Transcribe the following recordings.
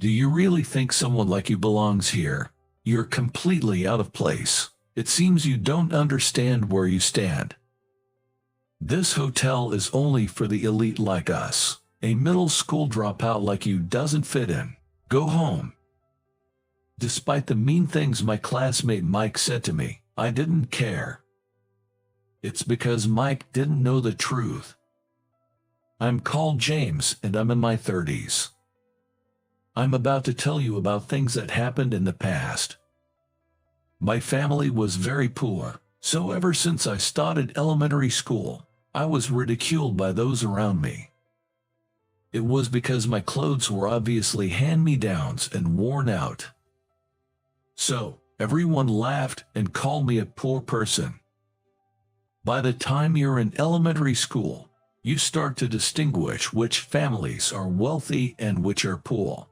Do you really think someone like you belongs here? You're completely out of place. It seems you don't understand where you stand. This hotel is only for the elite like us. A middle school dropout like you doesn't fit in. Go home. Despite the mean things my classmate Mike said to me, I didn't care. It's because Mike didn't know the truth. I'm called James and I'm in my 30s. I'm about to tell you about things that happened in the past. My family was very poor, so ever since I started elementary school, I was ridiculed by those around me. It was because my clothes were obviously hand-me-downs and worn out. So, everyone laughed and called me a poor person. By the time you're in elementary school, you start to distinguish which families are wealthy and which are poor.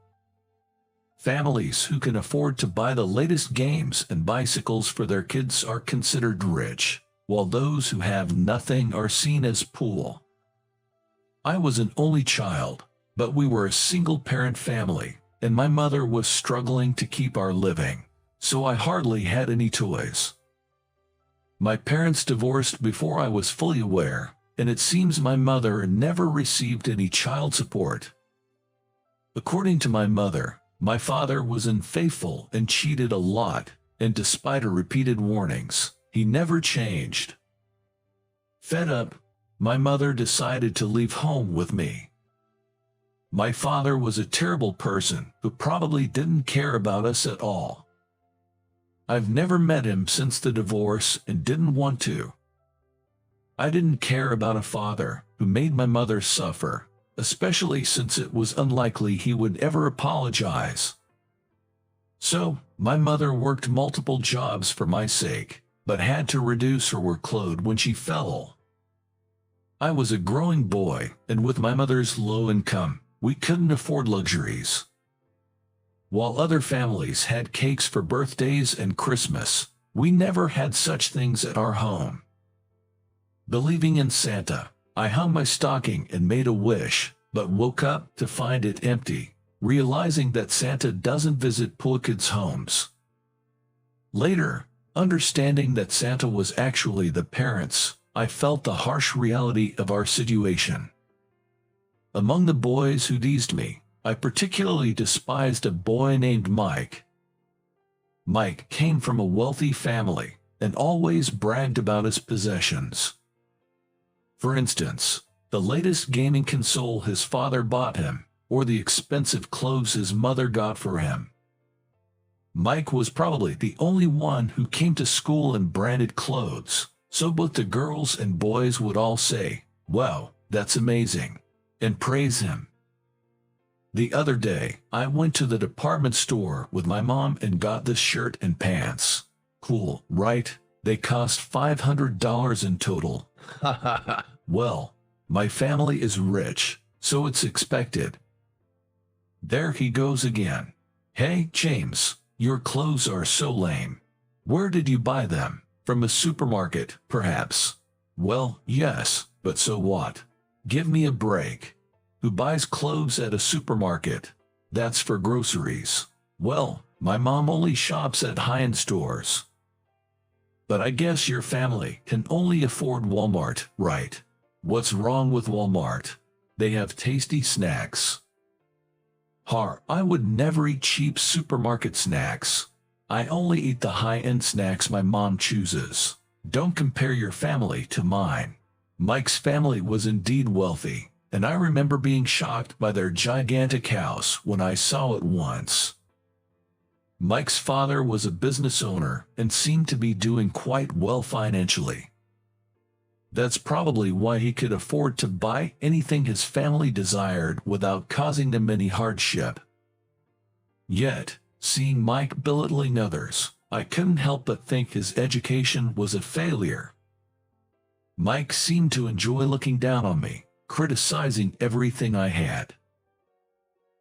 Families who can afford to buy the latest games and bicycles for their kids are considered rich, while those who have nothing are seen as poor. I was an only child, but we were a single-parent family, and my mother was struggling to keep our living, so I hardly had any toys. My parents divorced before I was fully aware, and it seems my mother never received any child support. According to my mother, my father was unfaithful and cheated a lot, and despite her repeated warnings, he never changed. Fed up, my mother decided to leave home with me. My father was a terrible person who probably didn't care about us at all. I've never met him since the divorce and didn't want to. I didn't care about a father who made my mother suffer, especially since it was unlikely he would ever apologize. So, my mother worked multiple jobs for my sake, but had to reduce her workload when she fell. I was a growing boy, and with my mother's low income, we couldn't afford luxuries. While other families had cakes for birthdays and Christmas, we never had such things at our home. Believing in Santa, I hung my stocking and made a wish, but woke up to find it empty, realizing that Santa doesn't visit poor kids' homes. Later, understanding that Santa was actually the parents, I felt the harsh reality of our situation. Among the boys who teased me, I particularly despised a boy named Mike. Mike came from a wealthy family and always bragged about his possessions. For instance, the latest gaming console his father bought him, or the expensive clothes his mother got for him. Mike was probably the only one who came to school in branded clothes, so both the girls and boys would all say, "Wow, that's amazing," and praise him. The other day, I went to the department store with my mom and got this shirt and pants. Cool, right? They cost $500 in total. Ha ha ha. Well, my family is rich, so it's expected. There he goes again. Hey, James, your clothes are so lame. Where did you buy them? From a supermarket, perhaps? Well, yes, but so what? Give me a break. Who buys clothes at a supermarket? That's for groceries. Well, my mom only shops at high-end stores. But I guess your family can only afford Walmart, right? What's wrong with Walmart? They have tasty snacks. I would never eat cheap supermarket snacks. I only eat the high-end snacks my mom chooses. Don't compare your family to mine. Mike's family was indeed wealthy, and I remember being shocked by their gigantic house when I saw it once. Mike's father was a business owner and seemed to be doing quite well financially. That's probably why he could afford to buy anything his family desired without causing them any hardship. Yet, seeing Mike belittling others, I couldn't help but think his education was a failure. Mike seemed to enjoy looking down on me, criticizing everything I had.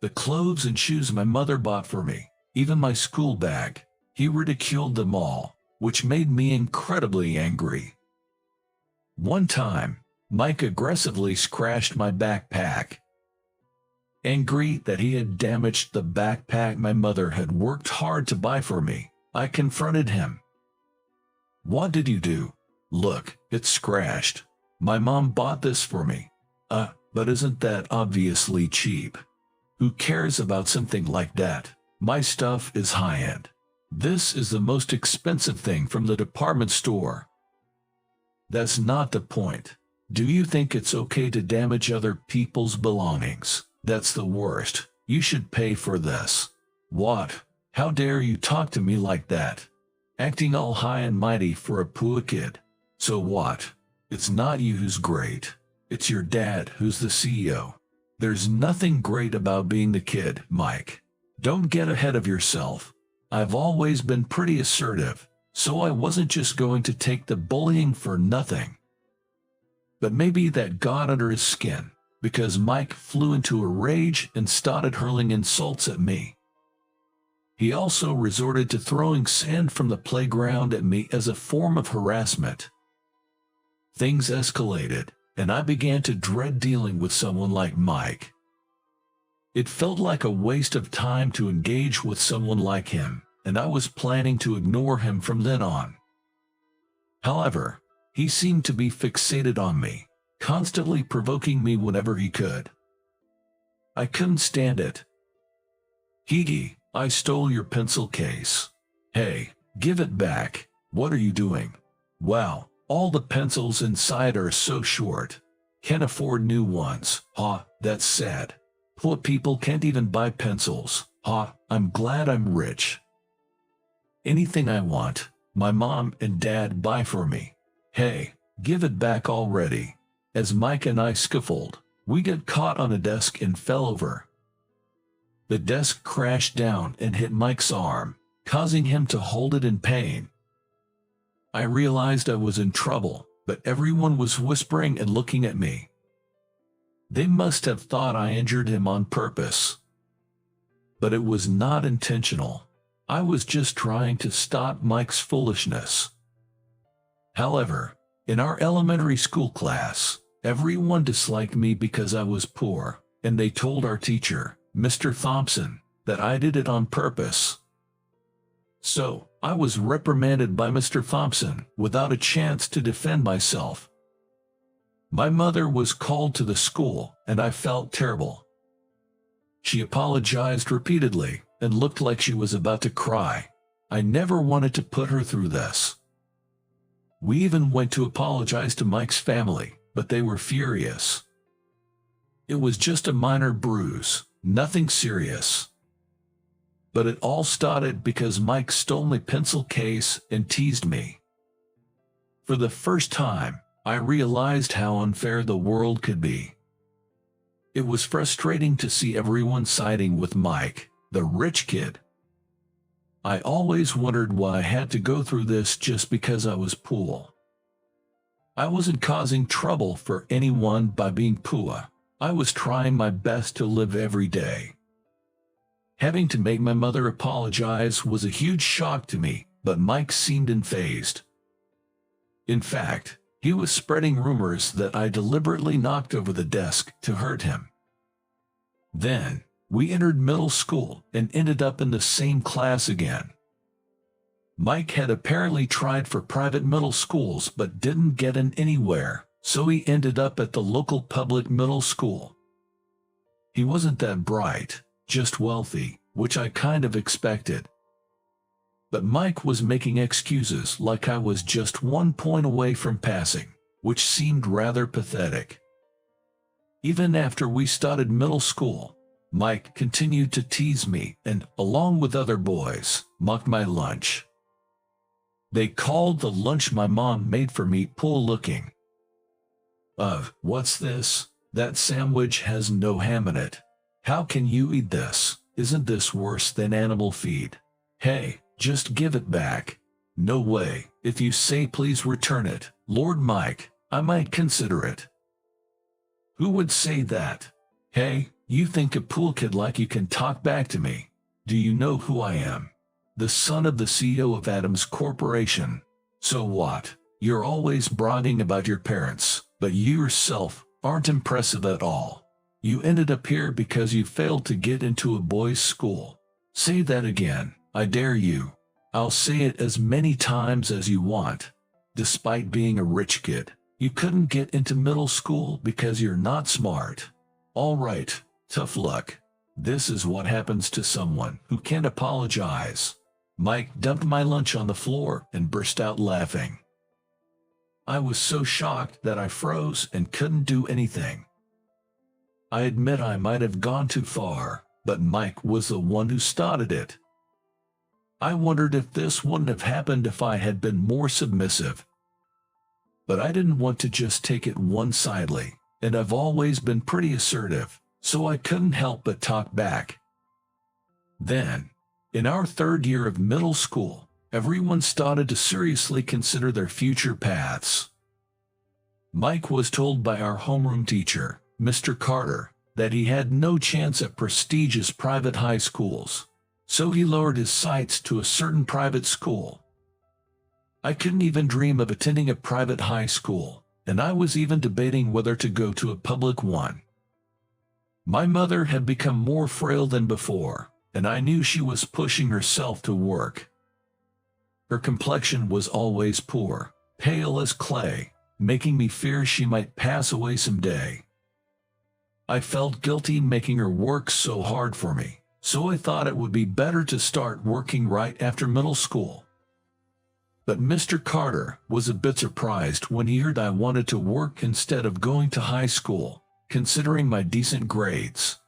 The clothes and shoes my mother bought for me, even my school bag, he ridiculed them all, which made me incredibly angry. One time, Mike aggressively scratched my backpack. Angry that he had damaged the backpack my mother had worked hard to buy for me, I confronted him. "What did you do? Look, it's scratched. My mom bought this for me." But isn't that obviously cheap? Who cares about something like that? My stuff is high-end. This is the most expensive thing from the department store." "That's not the point. Do you think it's okay to damage other people's belongings? That's the worst. You should pay for this." "What? How dare you talk to me like that? Acting all high and mighty for a poor kid. So what? It's not you who's great. It's your dad who's the CEO. There's nothing great about being the kid, Mike. Don't get ahead of yourself. I've always been pretty assertive, so I wasn't just going to take the bullying for nothing." But maybe that got under his skin, because Mike flew into a rage and started hurling insults at me. He also resorted to throwing sand from the playground at me as a form of harassment. Things escalated, and I began to dread dealing with someone like Mike. It felt like a waste of time to engage with someone like him, and I was planning to ignore him from then on. However, he seemed to be fixated on me, constantly provoking me whenever he could. I couldn't stand it. "Higgy, I stole your pencil case." "Hey, give it back. What are you doing?" "Wow, all the pencils inside are so short. Can't afford new ones." That's sad. Poor people can't even buy pencils." I'm glad I'm rich. Anything I want, my mom and dad buy for me." "Hey, give it back already." As Mike and I scuffled, we got caught on a desk and fell over. The desk crashed down and hit Mike's arm, causing him to hold it in pain. I realized I was in trouble, but everyone was whispering and looking at me. They must have thought I injured him on purpose. But it was not intentional. I was just trying to stop Mike's foolishness. However, in our elementary school class, everyone disliked me because I was poor, and they told our teacher, Mr. Thompson, that I did it on purpose. So, I was reprimanded by Mr. Thompson without a chance to defend myself. My mother was called to the school, and I felt terrible. She apologized repeatedly and looked like she was about to cry. I never wanted to put her through this. We even went to apologize to Mike's family, but they were furious. It was just a minor bruise, nothing serious. But it all started because Mike stole my pencil case and teased me. For the first time, I realized how unfair the world could be. It was frustrating to see everyone siding with Mike, the rich kid. I always wondered why I had to go through this just because I was poor. I wasn't causing trouble for anyone by being poor. I was trying my best to live every day. Having to make my mother apologize was a huge shock to me, but Mike seemed unfazed. In fact, he was spreading rumors that I deliberately knocked over the desk to hurt him. Then, we entered middle school and ended up in the same class again. Mike had apparently tried for private middle schools but didn't get in anywhere, so he ended up at the local public middle school. He wasn't that bright, just wealthy, which I kind of expected. But Mike was making excuses like I was just 1 point away from passing, which seemed rather pathetic. Even after we started middle school, Mike continued to tease me and, along with other boys, mocked my lunch. They called the lunch my mom made for me poor-looking. What's this? That sandwich has no ham in it. How can you eat this? Isn't this worse than animal feed? Hey, just give it back. No way. If you say please return it, Lord Mike, I might consider it. Who would say that? Hey, you think a pool kid like you can talk back to me? Do you know who I am? The son of the CEO of Adams Corporation. So what? You're always bragging about your parents, but you yourself aren't impressive at all. You ended up here because you failed to get into a boys' school. Say that again, I dare you. I'll say it as many times as you want. Despite being a rich kid, you couldn't get into middle school because you're not smart. All right, tough luck. This is what happens to someone who can't apologize. Mike dumped my lunch on the floor and burst out laughing. I was so shocked that I froze and couldn't do anything. I admit I might have gone too far, but Mike was the one who started it. I wondered if this wouldn't have happened if I had been more submissive. But I didn't want to just take it one-sidedly, and I've always been pretty assertive, so I couldn't help but talk back. Then, in our third year of middle school, everyone started to seriously consider their future paths. Mike was told by our homeroom teacher, Mr. Carter, that he had no chance at prestigious private high schools, so he lowered his sights to a certain private school. I couldn't even dream of attending a private high school, and I was even debating whether to go to a public one. My mother had become more frail than before, and I knew she was pushing herself to work. Her complexion was always poor, pale as clay, making me fear she might pass away someday. I felt guilty making her work so hard for me, so I thought it would be better to start working right after middle school. But Mr. Carter was a bit surprised when he heard I wanted to work instead of going to high school, considering my decent grades.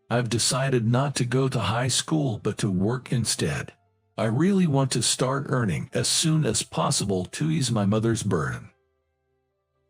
I've decided not to go to high school but to work instead. I really want to start earning as soon as possible to ease my mother's burden.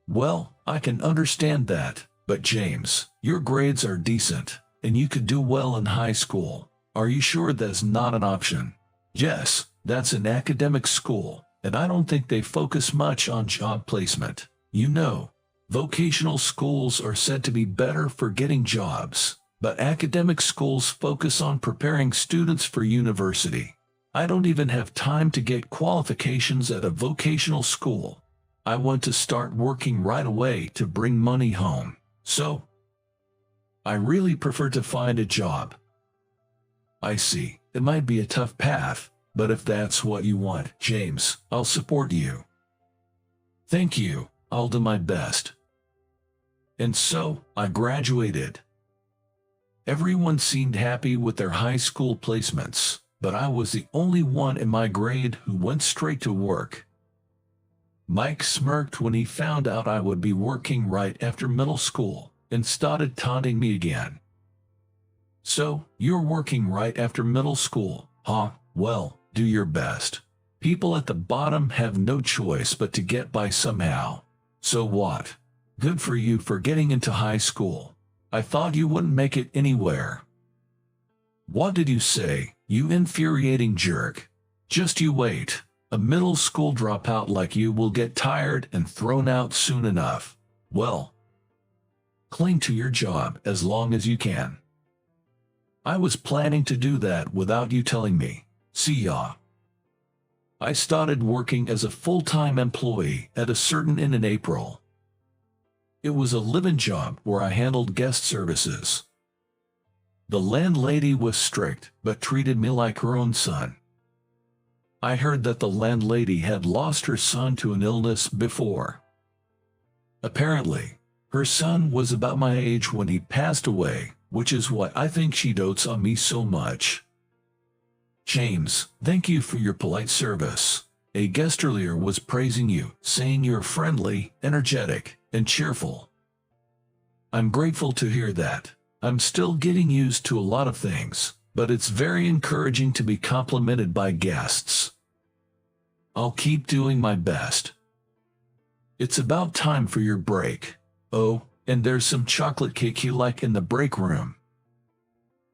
Well, I can understand that, but James, your grades are decent, and you could do well in high school. Are you sure that's not an option? Yes, that's an academic school, and I don't think they focus much on job placement. You know, vocational schools are said to be better for getting jobs, but academic schools focus on preparing students for university. I don't even have time to get qualifications at a vocational school. I want to start working right away to bring money home, so I really prefer to find a job. I see, it might be a tough path, but if that's what you want, James, I'll support you. Thank you, I'll do my best. And so, I graduated. Everyone seemed happy with their high school placements, but I was the only one in my grade who went straight to work. Mike smirked when he found out I would be working right after middle school, and started taunting me again. So, you're working right after middle school, huh? Well, do your best. People at the bottom have no choice but to get by somehow. So what? Good for you for getting into high school. I thought you wouldn't make it anywhere. What did you say, you infuriating jerk? Just you wait. A middle school dropout like you will get tired and thrown out soon enough. Well, cling to your job as long as you can. I was planning to do that without you telling me. See ya. I started working as a full-time employee at a certain inn in April. It was a live-in job where I handled guest services. The landlady was strict, but treated me like her own son. I heard that the landlady had lost her son to an illness before. Apparently, her son was about my age when he passed away, which is why I think she dotes on me so much. James, thank you for your polite service. A guest earlier was praising you, saying you're friendly, energetic, and cheerful. I'm grateful to hear that. I'm still getting used to a lot of things, but it's very encouraging to be complimented by guests. I'll keep doing my best. It's about time for your break. Oh, and there's some chocolate cake you like in the break room.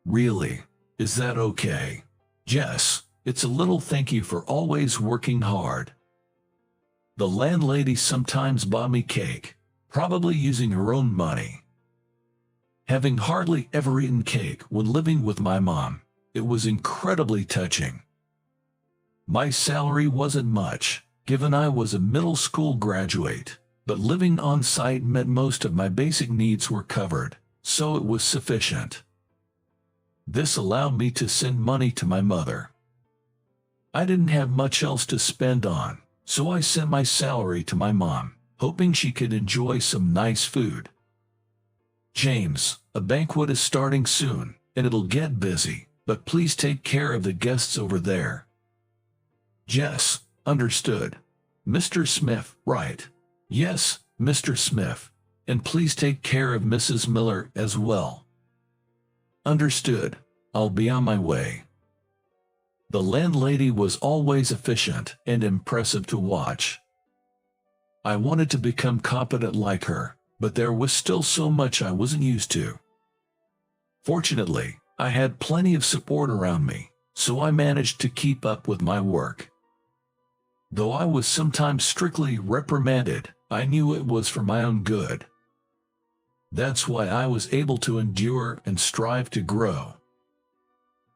Really? Is that okay? Yes, it's a little thank you for always working hard. The landlady sometimes bought me cake, probably using her own money. Having hardly ever eaten cake when living with my mom, it was incredibly touching. My salary wasn't much, given I was a middle school graduate, but living on site meant most of my basic needs were covered, so it was sufficient. This allowed me to send money to my mother. I didn't have much else to spend on, so I sent my salary to my mom, hoping she could enjoy some nice food. "James, a banquet is starting soon, and it'll get busy, but please take care of the guests over there." "Yes, understood. Mr. Smith, right?" "Yes, Mr. Smith, and please take care of Mrs. Miller as well." "Understood. I'll be on my way." The landlady was always efficient and impressive to watch. I wanted to become competent like her, but there was still so much I wasn't used to. Fortunately, I had plenty of support around me, so I managed to keep up with my work. Though I was sometimes strictly reprimanded, I knew it was for my own good. That's why I was able to endure and strive to grow.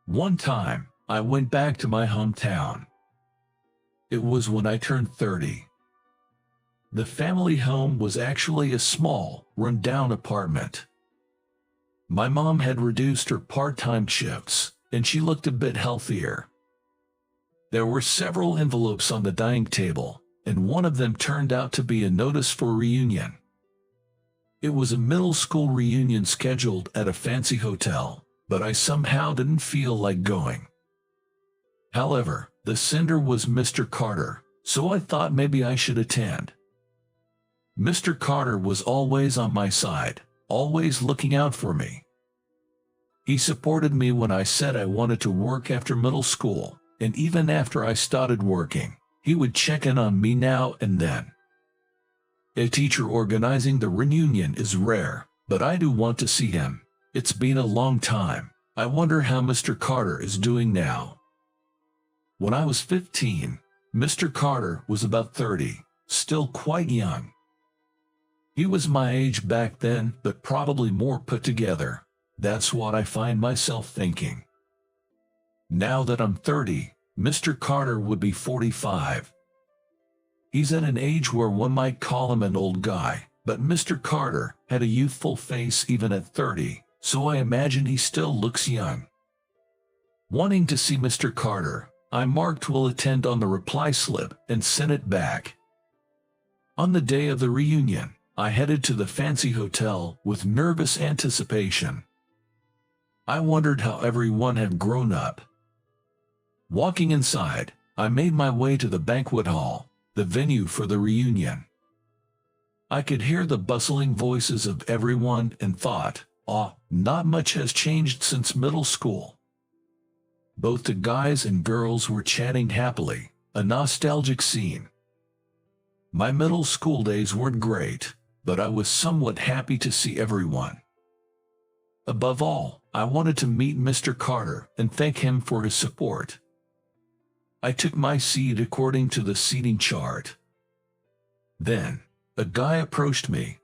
One time, I went back to my hometown. It was when I turned 30. The family home was actually a small, run-down apartment. My mom had reduced her part-time shifts, and she looked a bit healthier. There were several envelopes on the dining table, and one of them turned out to be a notice for reunion. It was a middle school reunion scheduled at a fancy hotel, but I somehow didn't feel like going. However, the sender was Mr. Carter, so I thought maybe I should attend. Mr. Carter was always on my side, always looking out for me. He supported me when I said I wanted to work after middle school, and even after I started working, he would check in on me now and then. A teacher organizing the reunion is rare, but I do want to see him. It's been a long time. I wonder how Mr. Carter is doing now. When I was 15, Mr. Carter was about 30, still quite young. He was my age back then, but probably more put together. That's what I find myself thinking. Now that I'm 30, Mr. Carter would be 45. He's at an age where one might call him an old guy, but Mr. Carter had a youthful face even at 30, so I imagine he still looks young. Wanting to see Mr. Carter, I marked "will attend" on the reply slip and sent it back. On the day of the reunion, I headed to the fancy hotel with nervous anticipation. I wondered how everyone had grown up. Walking inside, I made my way to the banquet hall, the venue for the reunion. I could hear the bustling voices of everyone and thought, not much has changed since middle school. Both the guys and girls were chatting happily, a nostalgic scene. My middle school days weren't great, but I was somewhat happy to see everyone. Above all, I wanted to meet Mr. Carter and thank him for his support. I took my seat according to the seating chart. Then, a guy approached me.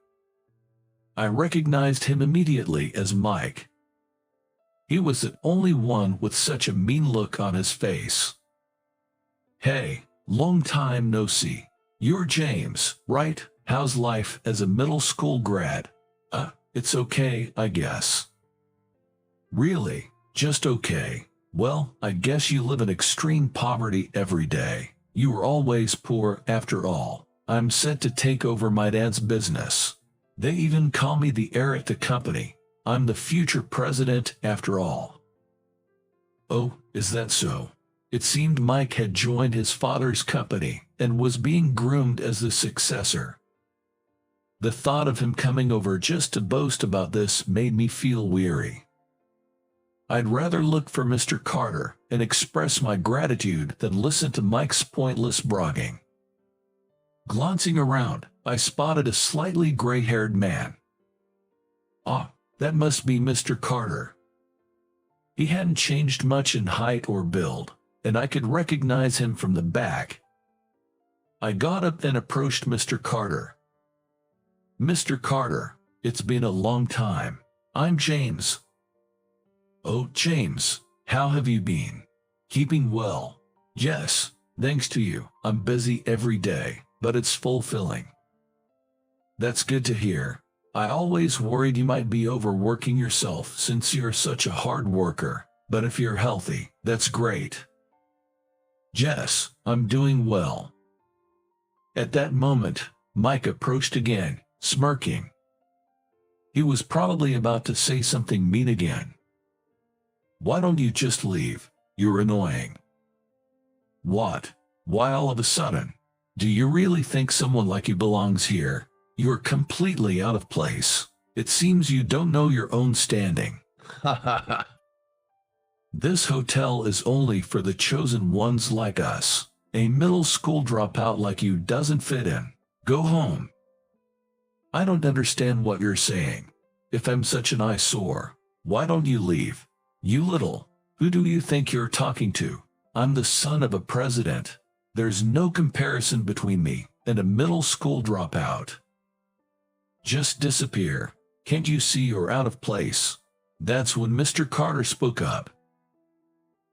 I recognized him immediately as Mike. He was the only one with such a mean look on his face. "Hey, long time no see. You're James, right? How's life as a middle school grad?" It's okay, I guess." "Really? Just okay? Well, I guess you live in extreme poverty every day. You were always poor after all. I'm set to take over my dad's business. They even call me the heir at the company. I'm the future president after all." "Oh, is that so?" It seemed Mike had joined his father's company and was being groomed as the successor. The thought of him coming over just to boast about this made me feel weary. I'd rather look for Mr. Carter and express my gratitude than listen to Mike's pointless bragging. Glancing around, I spotted a slightly gray-haired man. That must be Mr. Carter. He hadn't changed much in height or build, and I could recognize him from the back. I got up and approached Mr. Carter. "Mr. Carter, it's been a long time. I'm James." "Oh, James, how have you been?" "Keeping well." "Yes, thanks to you. I'm busy every day, but it's fulfilling." "That's good to hear. I always worried you might be overworking yourself since you're such a hard worker, but if you're healthy, that's great. Jess, I'm doing well. At that moment, Mike approached again, smirking. He was probably about to say something mean again. Why don't you just leave? You're annoying. What? Why all of a sudden? Do you really think someone like you belongs here? You're completely out of place. It seems you don't know your own standing. Ha ha ha. This hotel is only for the chosen ones like us. A middle school dropout like you doesn't fit in. Go home. I don't understand what you're saying. If I'm such an eyesore, why don't you leave? You little, who do you think you're talking to? I'm the son of a president. There's no comparison between me and a middle school dropout. Just disappear. Can't you see you're out of place? That's when Mr. Carter spoke up.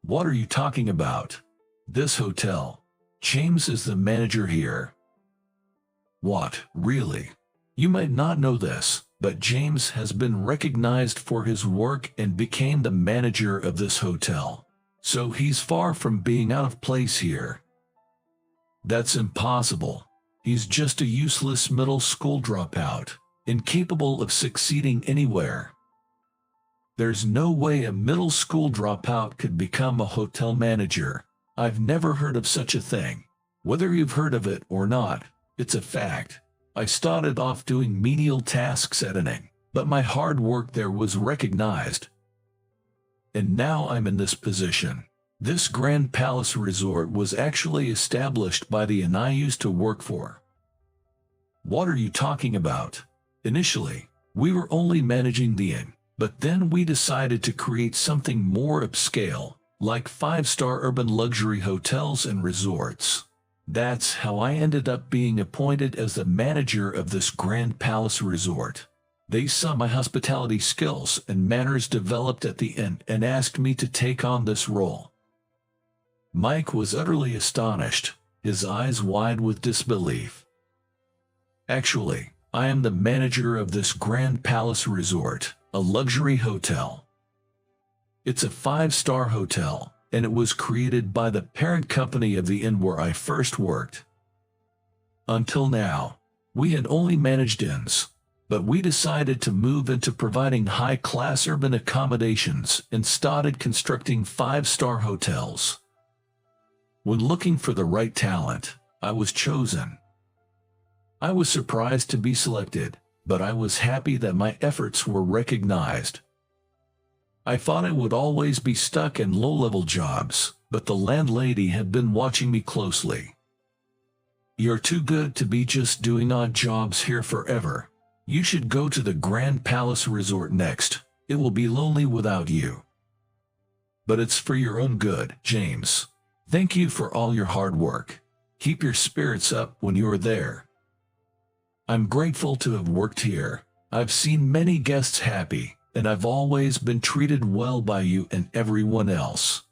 What are you talking about? This hotel. James is the manager here. What, really? You might not know this, but James has been recognized for his work and became the manager of this hotel. So he's far from being out of place here. That's impossible. He's just a useless middle school dropout, incapable of succeeding anywhere. There's no way a middle school dropout could become a hotel manager. I've never heard of such a thing. Whether you've heard of it or not, it's a fact. I started off doing menial tasks editing, but my hard work there was recognized. And now I'm in this position. This Grand Palace Resort was actually established by the inn I used to work for. What are you talking about? Initially, we were only managing the inn, but then we decided to create something more upscale, like 5-star urban luxury hotels and resorts. That's how I ended up being appointed as the manager of this Grand Palace Resort. They saw my hospitality skills and manners developed at the inn and asked me to take on this role. Mike was utterly astonished, his eyes wide with disbelief. Actually, I am the manager of this Grand Palace Resort, a luxury hotel. It's a 5-star hotel, and it was created by the parent company of the inn where I first worked. Until now, we had only managed inns, but we decided to move into providing high-class urban accommodations and started constructing 5-star hotels. When looking for the right talent, I was chosen. I was surprised to be selected, but I was happy that my efforts were recognized. I thought I would always be stuck in low-level jobs, but the landlady had been watching me closely. You're too good to be just doing odd jobs here forever. You should go to the Grand Palace Resort next. It will be lonely without you. But it's for your own good, James. Thank you for all your hard work. Keep your spirits up when you are there. I'm grateful to have worked here. I've seen many guests happy, and I've always been treated well by you and everyone else.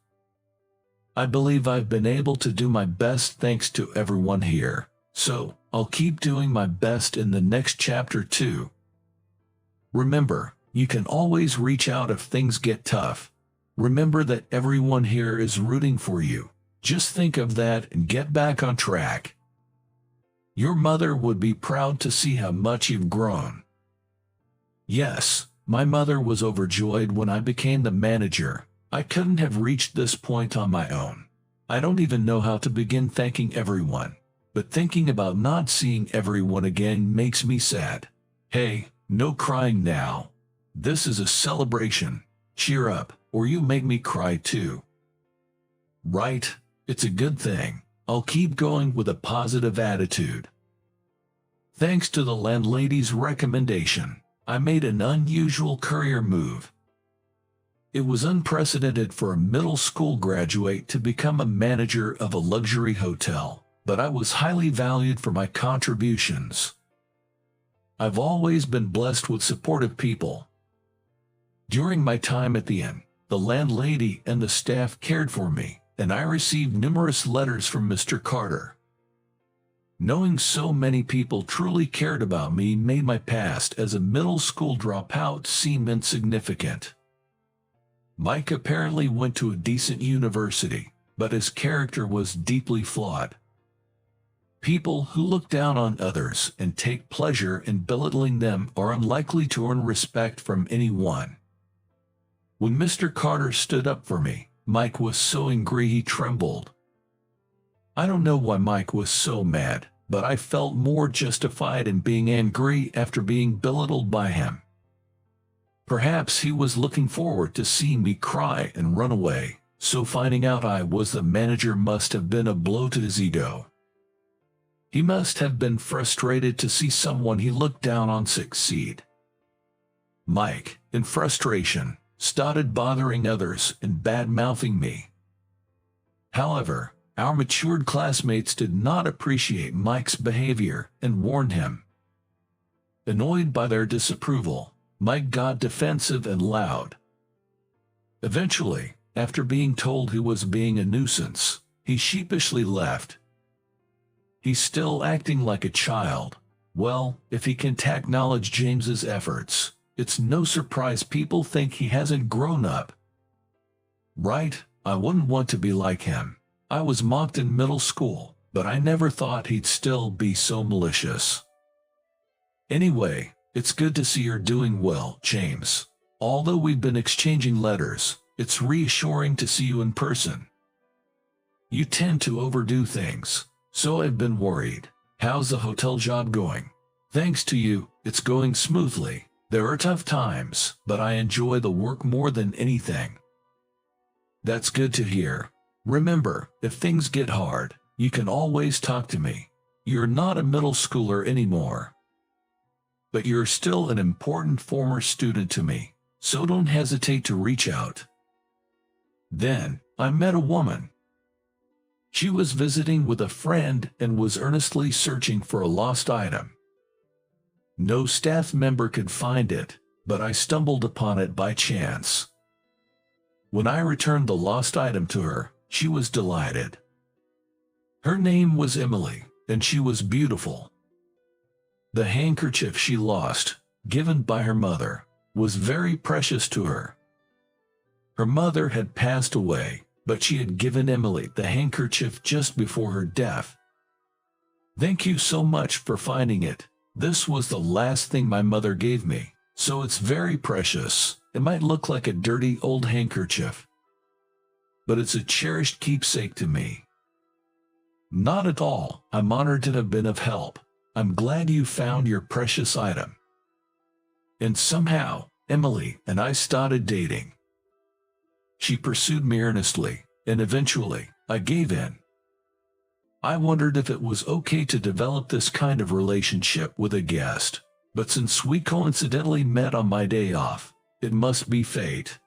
I believe I've been able to do my best thanks to everyone here, so I'll keep doing my best in the next chapter too. Remember, you can always reach out if things get tough. Remember that everyone here is rooting for you. Just think of that and get back on track. Your mother would be proud to see how much you've grown. Yes, my mother was overjoyed when I became the manager. I couldn't have reached this point on my own. I don't even know how to begin thanking everyone, but thinking about not seeing everyone again makes me sad. Hey, no crying now. This is a celebration. Cheer up, or you make me cry too. Right, it's a good thing. I'll keep going with a positive attitude. Thanks to the landlady's recommendation, I made an unusual career move. It was unprecedented for a middle school graduate to become a manager of a luxury hotel, but I was highly valued for my contributions. I've always been blessed with supportive people. During my time at the inn, the landlady and the staff cared for me, and I received numerous letters from Mr. Carter. Knowing so many people truly cared about me made my past as a middle school dropout seem insignificant. Mike apparently went to a decent university, but his character was deeply flawed. People who look down on others and take pleasure in belittling them are unlikely to earn respect from anyone. When Mr. Carter stood up for me, Mike was so angry he trembled. I don't know why Mike was so mad, but I felt more justified in being angry after being belittled by him. Perhaps he was looking forward to seeing me cry and run away, so finding out I was the manager must have been a blow to his ego. He must have been frustrated to see someone he looked down on succeed. Mike, in frustration, started bothering others and bad-mouthing me. However, our matured classmates did not appreciate Mike's behavior and warned him. Annoyed by their disapproval, Mike got defensive and loud. Eventually, after being told he was being a nuisance, he sheepishly left. He's still acting like a child. Well, if he can acknowledge James's efforts, it's no surprise people think he hasn't grown up. Right? I wouldn't want to be like him. I was mocked in middle school, but I never thought he'd still be so malicious. Anyway, it's good to see you're doing well, James. Although we've been exchanging letters, it's reassuring to see you in person. You tend to overdo things, so I've been worried. How's the hotel job going? Thanks to you, it's going smoothly. There are tough times, but I enjoy the work more than anything. That's good to hear. Remember, if things get hard, you can always talk to me. You're not a middle schooler anymore. But you're still an important former student to me, so don't hesitate to reach out. Then, I met a woman. She was visiting with a friend and was earnestly searching for a lost item. No staff member could find it, but I stumbled upon it by chance. When I returned the lost item to her, she was delighted. Her name was Emily, and she was beautiful. The handkerchief she lost, given by her mother, was very precious to her. Her mother had passed away, but she had given Emily the handkerchief just before her death. Thank you so much for finding it. This was the last thing my mother gave me, so it's very precious. It might look like a dirty old handkerchief, but it's a cherished keepsake to me. Not at all. I'm honored to have been of help. I'm glad you found your precious item. And somehow, Emily and I started dating. She pursued me earnestly, and eventually, I gave in. I wondered if it was okay to develop this kind of relationship with a guest, but since we coincidentally met on my day off, it must be fate.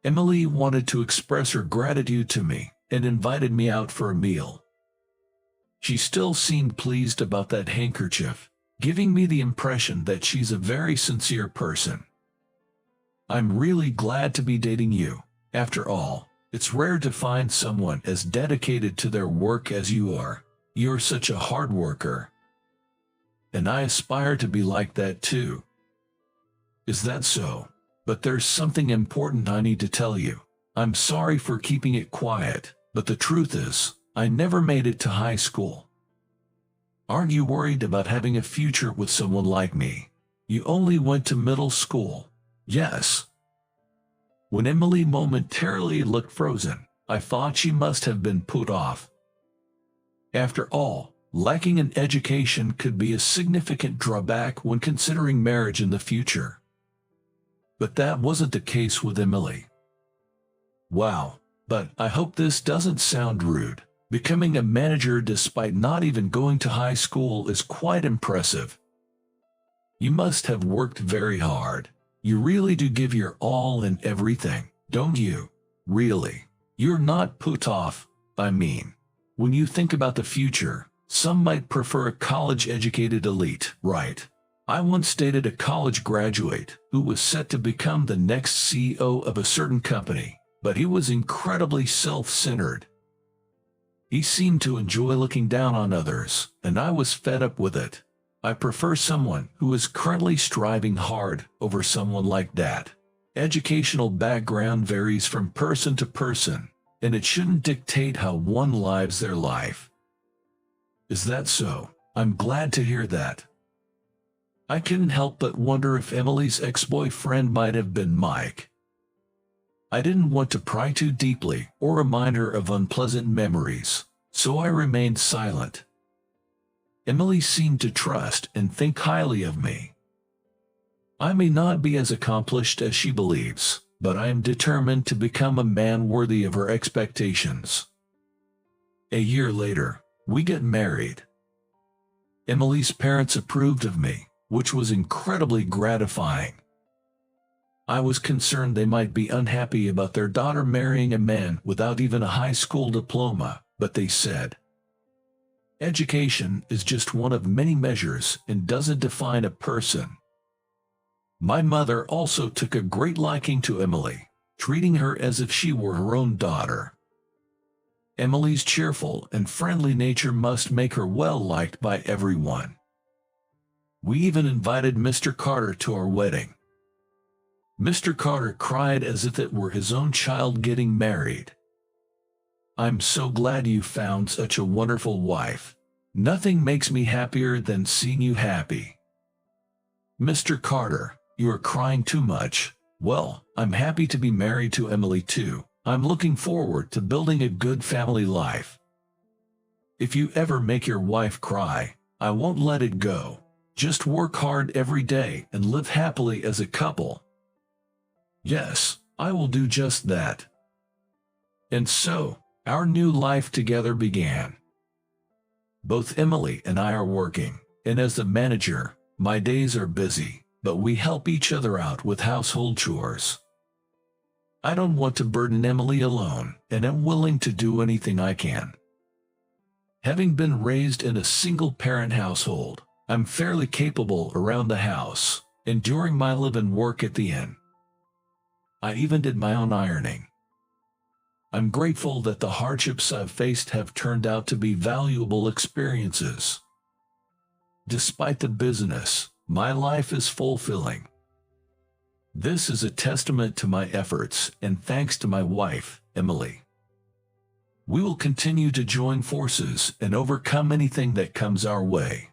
Emily wanted to express her gratitude to me and invited me out for a meal. She still seemed pleased about that handkerchief, giving me the impression that she's a very sincere person. I'm really glad to be dating you. After all, it's rare to find someone as dedicated to their work as you are. You're such a hard worker. And I aspire to be like that too. Is that so? But there's something important I need to tell you. I'm sorry for keeping it quiet, but the truth is, I never made it to high school. Aren't you worried about having a future with someone like me? You only went to middle school. Yes. When Emily momentarily looked frozen, I thought she must have been put off. After all, lacking an education could be a significant drawback when considering marriage in the future. But that wasn't the case with Emily. Wow, but I hope this doesn't sound rude. Becoming a manager despite not even going to high school is quite impressive. You must have worked very hard. You really do give your all in everything, don't you? Really. You're not put off. I mean, when you think about the future, some might prefer a college-educated elite, right? I once dated a college graduate who was set to become the next CEO of a certain company, but he was incredibly self-centered. He seemed to enjoy looking down on others, and I was fed up with it. I prefer someone who is currently striving hard over someone like that. Educational background varies from person to person, and it shouldn't dictate how one lives their life. Is that so? I'm glad to hear that. I couldn't help but wonder if Emily's ex-boyfriend might have been Mike. I didn't want to pry too deeply or remind her of unpleasant memories, so I remained silent. Emily seemed to trust and think highly of me. I may not be as accomplished as she believes, but I am determined to become a man worthy of her expectations. A year later, we get married. Emily's parents approved of me, which was incredibly gratifying. I was concerned they might be unhappy about their daughter marrying a man without even a high school diploma, but they said, "Education is just one of many measures and doesn't define a person." My mother also took a great liking to Emily, treating her as if she were her own daughter. Emily's cheerful and friendly nature must make her well liked by everyone. We even invited Mr. Carter to our wedding. Mr. Carter cried as if it were his own child getting married. "I'm so glad you found such a wonderful wife. Nothing makes me happier than seeing you happy." "Mr. Carter, you are crying too much." "Well, I'm happy to be married to Emily too. I'm looking forward to building a good family life." If you ever make your wife cry, I won't let it go. Just work hard every day and live happily as a couple. Yes, I will do just that. And so, our new life together began. Both Emily and I are working, and as the manager, my days are busy, but we help each other out with household chores. I don't want to burden Emily alone, and am willing to do anything I can. Having been raised in a single-parent household, I'm fairly capable around the house, and during my live-in work at the inn. I even did my own ironing. I'm grateful that the hardships I've faced have turned out to be valuable experiences. Despite the busyness, my life is fulfilling. This is a testament to my efforts and thanks to my wife, Emily. We will continue to join forces and overcome anything that comes our way.